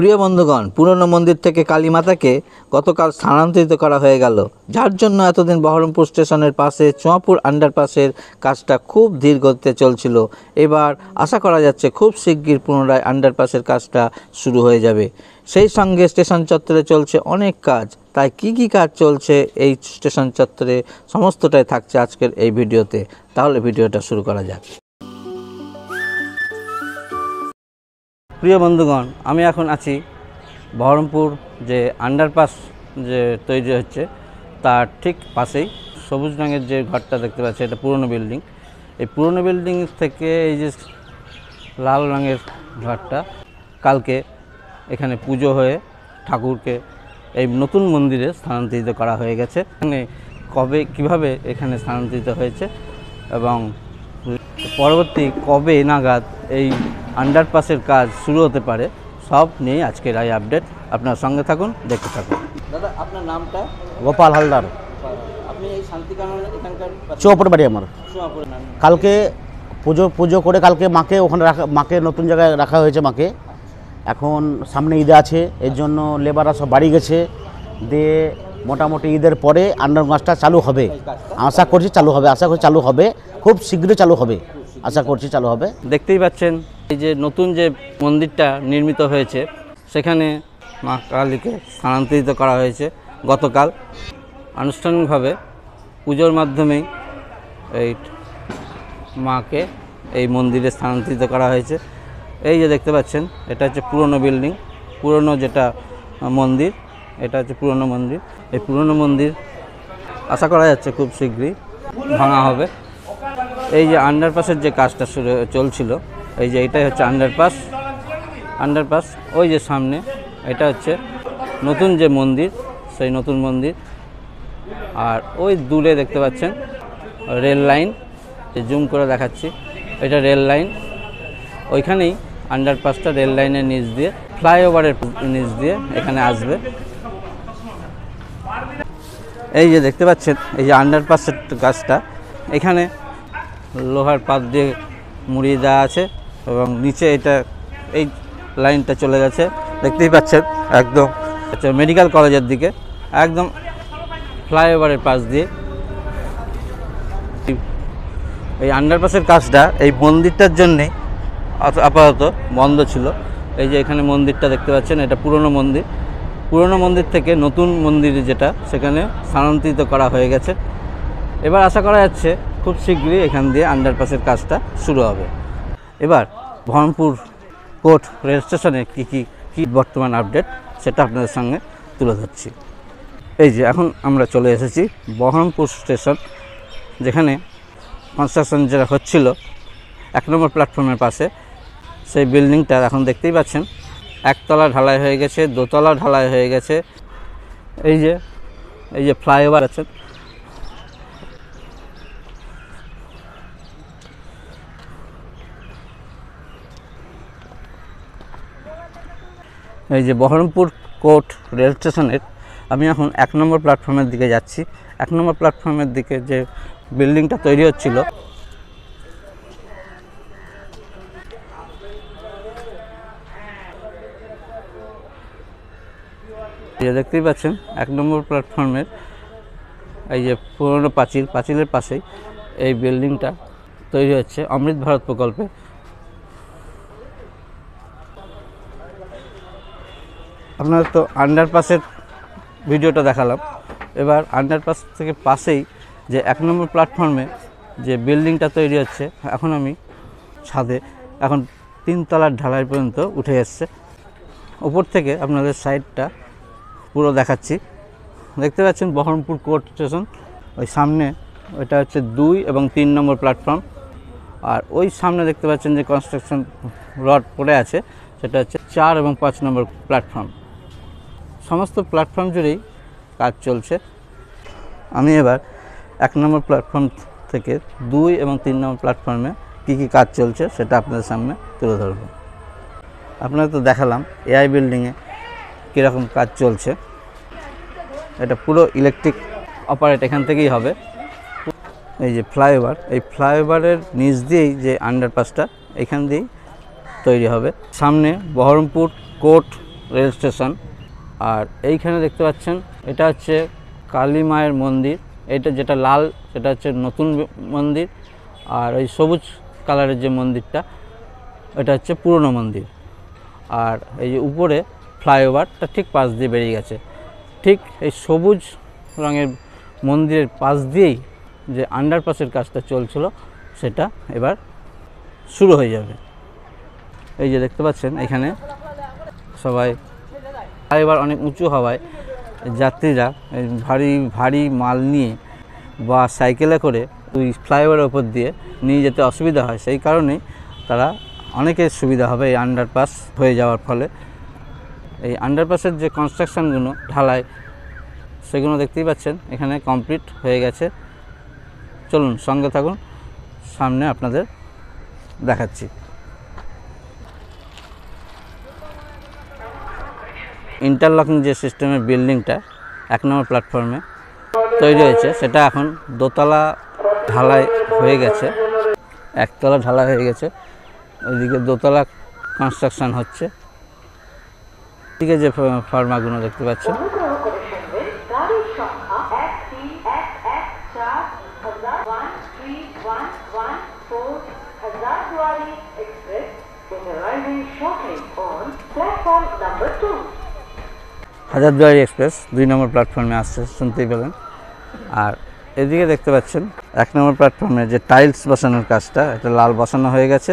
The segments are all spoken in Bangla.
প্রিয় বন্ধুগণ, পুরনো মন্দির থেকে কালীমাতাকে গতকাল স্থানান্তরিত করা হয়ে গেল, যার জন্য এতদিন বহরমপুর স্টেশনের পাশে চুয়াপুর আন্ডারপাসের কাজটা খুব ধীর গতিতে চলছিল। এবার আশা করা যাচ্ছে খুব শিগগির পুনরায় আন্ডারপাসের কাজটা শুরু হয়ে যাবে। সেই সঙ্গে স্টেশন চত্বরে চলছে অনেক কাজ। তাই কি কাজ চলছে এই স্টেশন চত্বরে সমস্তটাই থাকছে আজকের এই ভিডিওতে। তাহলে ভিডিওটা শুরু করা যাক। প্রিয় বন্ধুগণ, আমি এখন আছি বহরমপুর যে আন্ডারপাস যে তৈরি হচ্ছে তার ঠিক পাশেই সবুজ রঙের যে ঘরটা দেখতে পাচ্ছি, এটা পুরনো বিল্ডিং। এই পুরনো বিল্ডিং থেকে এই যে লাল রঙের ঘরটা, কালকে এখানে পুজো হয়ে ঠাকুরকে এই নতুন মন্দিরে স্থানান্তরিত করা হয়ে গেছে। এখানে কিভাবে এখানে স্থানান্তরিত হয়েছে এবং পরবর্তী কবে নাগাদ এই আন্ডারপাসের কাজ শুরু হতে পারে, সব নিয়ে আজকের এই আপডেট। আপনার সঙ্গে থাকুন, দেখতে থাকুন। দাদা, আপনার নামটা? গোপাল হালদার। আপনি এই শান্তিকানন এখানকার? চুয়াপুর বাড়ি আমার। চুয়াপুর। কালকে পুজো করে কালকে মাকে ওখানে মাকে নতুন জায়গায় রাখা হয়েছে মাকে। এখন সামনে ঈদে আছে, এর জন্য লেবাররা সব বাড়ি গেছে, দিয়ে মোটামুটি ঈদের পরে আন্ডারপাসটা চালু হবে। আশা করছি চালু হবে, খুব শীঘ্রই চালু হবে, আশা করছি চালু হবে। দেখতেই পাচ্ছেন এই যে নতুন যে মন্দিরটা নির্মিত হয়েছে, সেখানে মা কালীকে স্থানান্তরিত করা হয়েছে গতকাল। আনুষ্ঠানিকভাবে পুজোর মাধ্যমেই এই মাকে এই মন্দিরে স্থানান্তরিত করা হয়েছে। এই যে দেখতে পাচ্ছেন, এটা হচ্ছে পুরনো বিল্ডিং, পুরনো যেটা মন্দির, এটা হচ্ছে পুরনো মন্দির। এই পুরনো মন্দির আশা করা যাচ্ছে খুব শীঘ্রই ভাঙা হবে। এই যে আন্ডারপাসের যে কাজটা চলছিল, এই যে এটাই হচ্ছে আন্ডারপাস। ওই যে সামনে এটা হচ্ছে নতুন যে মন্দির, সেই নতুন মন্দির। আর ওই দূরে দেখতে পাচ্ছেন রেল লাইন, জুম করে দেখাচ্ছি, এটা রেল লাইন। ওইখানেই আন্ডারপাসটা রেল লাইনের নিচ দিয়ে, ফ্লাইওভারের নিচ দিয়ে এখানে আসবে। এই যে দেখতে পাচ্ছেন, এই যে আন্ডারপাসের কাজটা, এখানে লোহার পাত দিয়ে মুড়িয়ে দেওয়া আছে এবং নিচে এটা এই লাইনটা চলে গেছে, দেখতেই পাচ্ছেন একদম মেডিকেল কলেজের দিকে, একদম ফ্লাইওভারের পাশ দিয়ে। এই আন্ডারপাসের কাজটা এই মন্দিরটার জন্যে আপাতত বন্ধ ছিল। এই যে এখানে মন্দিরটা দেখতে পাচ্ছেন, এটা পুরনো মন্দির থেকে নতুন মন্দির যেটা, সেখানে স্থানান্তরিত করা হয়ে গেছে। এবার আশা করা যাচ্ছে খুব শীঘ্রই এখান দিয়ে আন্ডারপাসের কাজটা শুরু হবে। এবার বহরমপুর কোর্ট রেল স্টেশনে কী বর্তমান আপডেট, সেটা আপনাদের সঙ্গে তুলে ধরছি। এই যে এখন আমরা চলে এসেছি বহরমপুর স্টেশন, যেখানে কনস্ট্রাকশন যেটা হচ্ছিল 1 নম্বর প্ল্যাটফর্মের পাশে, সেই বিল্ডিংটা এখন দেখতেই পাচ্ছেন একতলা ঢালাই হয়ে গেছে, দোতলা ঢালাই হয়ে গেছে। এই যে ফ্লাইওভার আছে, এই যে বহরমপুর কোর্ট রেল স্টেশনের আমি এখন 1 নম্বর প্ল্যাটফর্মের দিকে যাচ্ছি। 1 নম্বর প্ল্যাটফর্মের দিকে যে বিল্ডিংটা তৈরি হচ্ছিল, দেখতেই পাচ্ছেন 1 নম্বর প্ল্যাটফর্মের এই যে পুরনো পাঁচিলের পাশেই এই বিল্ডিংটা তৈরি হচ্ছে অমৃত ভারত প্রকল্পে। আপনারা তো আন্ডারপাসের ভিডিওটা দেখালাম, এবার আন্ডারপাস থেকে পাশেই যে 1 নম্বর প্ল্যাটফর্মে যে বিল্ডিংটা তৈরি হচ্ছে, এখন আমি ছাদে, এখন 3 তলার ঢালাই পর্যন্ত উঠে এসছে। উপর থেকে আপনাদের সাইডটা পুরো দেখাচ্ছি। দেখতে পাচ্ছেন বহরমপুর কোর্ট স্টেশন, ওই সামনে ওইটা হচ্ছে 2 এবং 3 নম্বর প্ল্যাটফর্ম। আর ওই সামনে দেখতে পাচ্ছেন যে কনস্ট্রাকশন রড পড়ে আছে, সেটা হচ্ছে 4 এবং 5 নম্বর প্ল্যাটফর্ম। সমস্ত প্ল্যাটফর্ম জুড়েই কাজ চলছে। আমি এবার 1 নম্বর প্ল্যাটফর্ম থেকে 2 এবং 3 নম্বর প্ল্যাটফর্মে কী কাজ চলছে সেটা আপনাদের সামনে তুলে ধরব। আপনারা তো দেখালাম এআই বিল্ডিংয়ে কীরকম কাজ চলছে। এটা পুরো ইলেকট্রিক অপারেট এখান থেকেই হবে। এই যে ফ্লাইওভার, এই ফ্লাইওভারের নিচ দিয়েই যে আন্ডারপাসটা, এখান দিয়েই তৈরি হবে। সামনে বহরমপুর কোর্ট রেল স্টেশন। আর এইখানে দেখতে পাচ্ছেন এটা হচ্ছে কালী মায়ের মন্দির, এটা যেটা লাল সেটা হচ্ছে নতুন মন্দির, আর ওই সবুজ কালারের যে মন্দিরটা এটা হচ্ছে পুরনো মন্দির। আর এই যে উপরে ফ্লাইওভারটা ঠিক পাশ দিয়ে বেরিয়ে গেছে, ঠিক এই সবুজ রঙের মন্দিরের পাশ দিয়েই যে আন্ডারপাসের কাজটা চলছিল সেটা এবার শুরু হয়ে যাবে। এই যে দেখতে পাচ্ছেন এখানে সবাই, ফ্লাইওভার অনেক উঁচু হওয়ায় যাত্রীরা ভারী ভারী মাল নিয়ে বা সাইকেলে করে ওই ফ্লাইওভারের ওপর দিয়ে নিয়ে যেতে অসুবিধা হয়, সেই কারণেই তারা অনেকের সুবিধা হবে এই আন্ডারপাস হয়ে যাওয়ার ফলে। এই আন্ডারপাসের যে কনস্ট্রাকশানগুলো ঢালাই সেগুলো দেখতেই পাচ্ছেন এখানে কমপ্লিট হয়ে গেছে। চলুন সঙ্গে থাকুন, সামনে আপনাদের দেখাচ্ছি। ইন্টারলকিং যে সিস্টেমের বিল্ডিংটা 1 নম্বর প্ল্যাটফর্মে তৈরি হয়েছে সেটা এখন দোতলা ঢালাই হয়ে গেছে, একতলা ঢালাই হয়ে গেছে, ওইদিকে দোতলা কনস্ট্রাকশান হচ্ছে। এদিকে যে ফার্মাগুলো দেখতে পাচ্ছেন হাজারদুয়ারি এক্সপ্রেস 2 নম্বর প্ল্যাটফর্মে আসছে, শুনতেই পেলেন। আর এদিকে দেখতে পাচ্ছেন 1 নম্বর প্ল্যাটফর্মে যে টাইলস বসানোর কাজটা, এটা লাল বসানো হয়ে গেছে,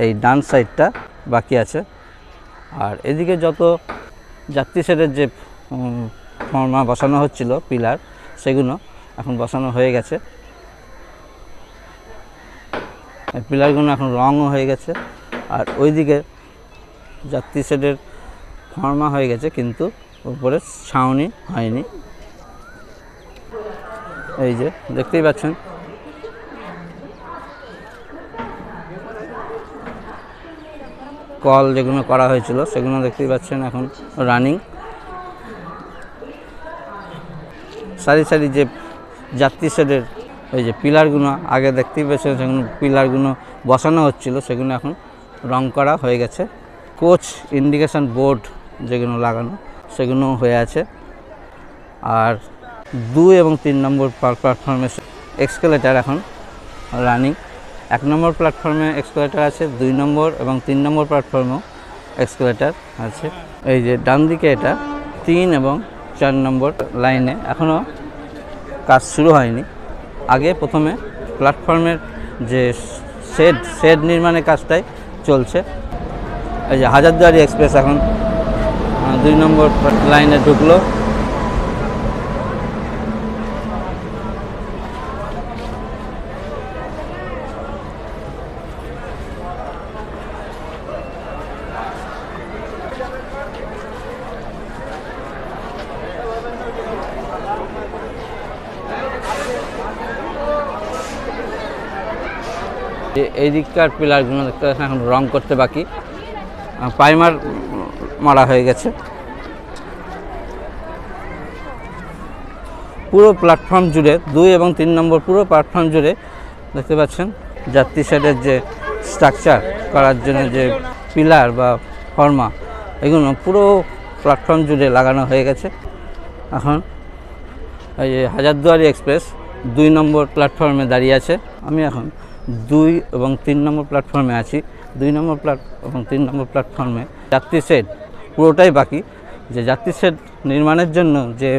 এই ডান সাইডটা বাকি আছে। আর এদিকে যত যাত্রী শেডের যে ফর্মা বসানো হচ্ছিল পিলার, সেগুলো এখন বসানো হয়ে গেছে। পিলারগুলো এখন রঙও হয়ে গেছে। আর ওইদিকে যাত্রী শেডের ফর্মা হয়ে গেছে কিন্তু উপরে ছাউনি হয়নি। এই যে দেখতেই পাচ্ছেন কল যেগুলো করা হয়েছিল সেগুলো দেখতেই পাচ্ছেন এখন রানিং। সারি সারি যে যাত্রী শেডের ওই যে পিলারগুলো আগে দেখতেই পাচ্ছেন, সেগুলো পিলারগুলো বসানো হচ্ছিল, সেগুলো এখন রং করা হয়ে গেছে। কোচ ইন্ডিকেশন বোর্ড যেগুলো লাগানো সেগুলো হয়ে আছে। আর 2 এবং 3 নম্বর প্ল্যাটফর্মে এক্সকেলেটার এখন রানিং। 1 নম্বর প্ল্যাটফর্মে এক্সকেলেটার আছে, 2 নম্বর এবং 3 নম্বর প্ল্যাটফর্মেও এক্সকেলেটার আছে। এই যে ডান দিকে এটা 3 এবং 4 নম্বর লাইনে এখনও কাজ শুরু হয়নি। আগে প্রথমে প্ল্যাটফর্মের যে শেড নির্মাণের কাজটাই চলছে। এই যে হাজারদুয়ারি এক্সপ্রেস এখন 2 নম্বর লাইনে ঢুকলো। এই দিককার পিলারগুলো দেখতে পাচ্ছেন এখন রং করতে বাকি, প্রাইমার মারা হয়ে গেছে। পুরো প্ল্যাটফর্ম জুড়ে 2 এবং 3 নম্বর পুরো প্ল্যাটফর্ম জুড়ে দেখতে পাচ্ছেন যাত্রী শেডের যে স্ট্রাকচার করার জন্য যে পিলার বা ফর্মা, এগুলো পুরো প্ল্যাটফর্ম জুড়ে লাগানো হয়ে গেছে। এখন এই হাজারদুয়ারি এক্সপ্রেস 2 নম্বর প্ল্যাটফর্মে দাঁড়িয়ে আছে। আমি এখন 2 এবং 3 নম্বর প্ল্যাটফর্মে আছি। 2 নম্বর এবং 3 নম্বর প্ল্যাটফর্মে যাত্রী শেড পুরোটাই বাকি। যে যাত্রী শেড নির্মাণের জন্য যে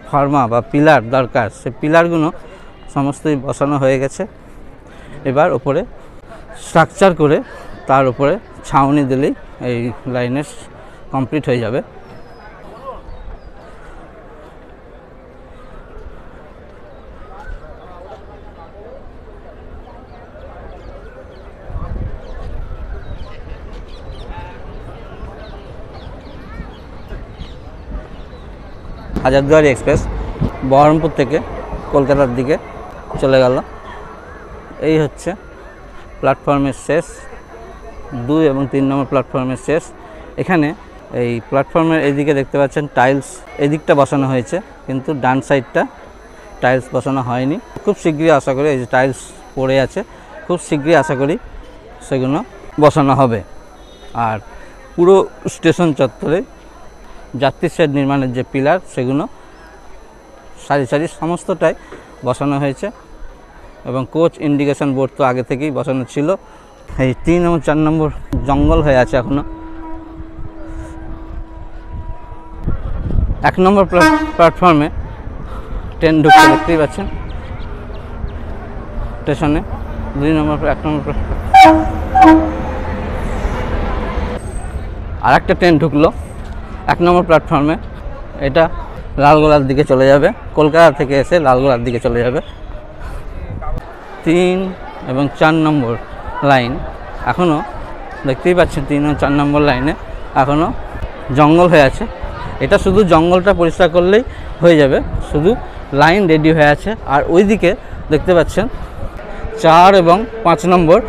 ফর্মা বা পিলার দরকার, সে পিলারগুলো সমস্তই বসানো হয়ে গেছে। এবার ওপরে স্ট্রাকচার করে তার উপরে ছাউনি দিলেই এই লাইনের কমপ্লিট হয়ে যাবে। হাজারদুয়ারি এক্সপ্রেস বহরমপুর থেকে কলকাতার দিকে চলে গেল। এই হচ্ছে প্ল্যাটফর্মের শেষ, 2 এবং 3 নম্বর প্ল্যাটফর্মের শেষ। এখানে এই প্ল্যাটফর্মের এইদিকে দেখতে পাচ্ছেন টাইলস এদিকটা বসানো হয়েছে, কিন্তু ডান সাইডটা টাইলস বসানো হয়নি। খুব শীঘ্রই আশা করি, এই যে টাইলস পড়ে আছে, খুব শীঘ্রই আশা করি সেগুলো বসানো হবে। আর পুরো স্টেশন চত্বরে যাত্রী শেড নির্মাণের যে পিলার সেগুলো সারি সারি সমস্তটাই বসানো হয়েছে এবং কোচ ইন্ডিকেশন বোর্ড তো আগে থেকেই বসানো ছিল। এই 3 এবং 4 নম্বর জঙ্গল হয়ে আছে এখনো। 1 নম্বর প্ল্যাটফর্মে ট্রেন ঢুকতে দেখতেই পাচ্ছেন স্টেশনে। 2 নম্বর 1 নম্বর আর একটা ট্রেন ঢুকলো 1 নম্বর প্ল্যাটফর্মে। এটা লালগোলার দিকে চলে যাবে, কলকাতা থেকে এসে লালগোলার দিকে চলে যাবে। 3 এবং 4 নম্বর লাইন এখনও দেখতেই পাচ্ছেন, 3 এবং 4 নম্বর লাইনে এখনও জঙ্গল হয়ে আছে। এটা শুধু জঙ্গলটা পরিষ্কার করলেই হয়ে যাবে, শুধু লাইন রেডি হয়ে আছে। আর ওইদিকে দেখতে পাচ্ছেন 4 এবং 5 নম্বর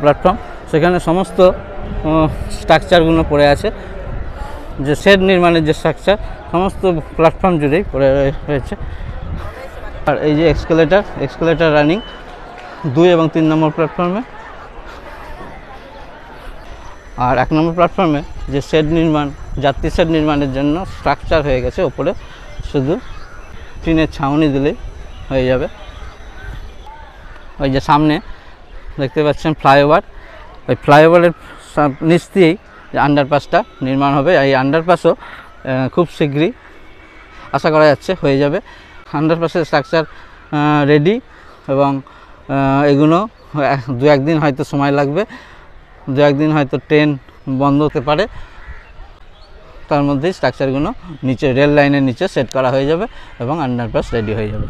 প্ল্যাটফর্ম, সেখানে সমস্ত স্ট্রাকচারগুলো পড়ে আছে, যে শেড নির্মাণের যে স্ট্রাকচার সমস্ত প্ল্যাটফর্ম জুড়েই পড়ে রয়েছে। আর এই যে এক্সকেলেটার রানিং 2 এবং 3 নম্বর প্ল্যাটফর্মে। আর 1 নম্বর প্ল্যাটফর্মে যে শেড নির্মাণ, যাত্রী শেড নির্মাণের জন্য স্ট্রাকচার হয়ে গেছে, ওপরে শুধু টিনের ছাউনি দিলেই হয়ে যাবে। ওই যে সামনে দেখতে পাচ্ছেন ফ্লাইওভার, ওই ফ্লাইওভারের নিচ দিয়েই যে আন্ডারপাসটা নির্মাণ হবে। এই আন্ডারপাসও খুব শীঘ্রই আশা করা যাচ্ছে হয়ে যাবে। আন্ডারপাসের স্ট্রাকচার রেডি এবং এগুলো 2-1 দিন হয়তো সময় লাগবে, 2-1 দিন হয়তো ট্রেন বন্ধ হতে পারে, তার মধ্যেই স্ট্রাকচারগুলো নিচে রেল লাইনের নিচে সেট করা হয়ে যাবে এবং আন্ডারপাস রেডি হয়ে যাবে।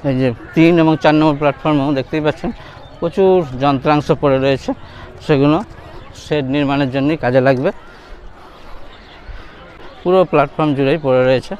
এই যে 3 এবং 4 নম্বর প্ল্যাটফর্মেও দেখতেই পাচ্ছেন প্রচুর যন্ত্রাংশ পড়ে রয়েছে, সেগুলো শেড নির্মাণের জন্যই কাজে লাগবে। পুরো প্ল্যাটফর্ম জুড়েই পড়ে রয়েছে।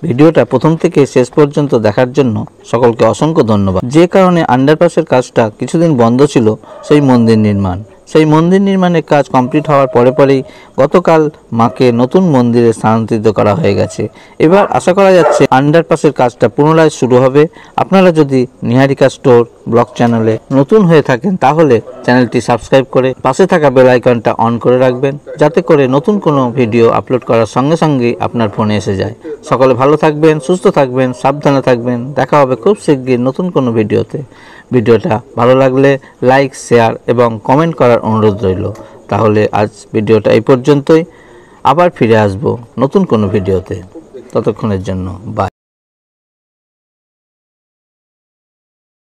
ভিডিওটা প্রথম থেকে শেষ পর্যন্ত দেখার জন্য সকলকে অসংখ্য ধন্যবাদ। যে কারণে আন্ডারপাসের কাজটা কিছুদিন বন্ধ ছিল, সেই মন্দির নির্মাণ। সেই মন্দির নির্মাণের কাজ কমপ্লিট হওয়ার পরেই গতকাল মাকে নতুন মন্দিরে স্থানান্তরিত করা হয়ে গেছে। এবার আশা করা যাচ্ছে আন্ডারপাসের কাজটা পুনরায় শুরু হবে। আপনারা যদি নিহারিকা স্টোর ব্লগ চ্যানেলে নতুন হয়ে থাকেন তাহলে চ্যানেলটি সাবস্ক্রাইব করে পাশে থাকা বেল আইকনটা অন করে রাখবেন, যাতে করে নতুন কোনো ভিডিও আপলোড করার সঙ্গে সঙ্গেই আপনার ফোনে এসে যায়। সকলে ভালো থাকবেন, সুস্থ থাকবেন, সাবধানে থাকবেন। দেখা হবে খুব শীঘ্রই নতুন কোনো ভিডিওতে। ভিডিওটা ভালো লাগলে লাইক, শেয়ার এবং কমেন্ট করার অনুরোধ রইল। তাহলে আজ ভিডিওটা এই পর্যন্তই, আবার ফিরে আসব নতুন কোনো ভিডিওতে। ততক্ষণের জন্য বাই।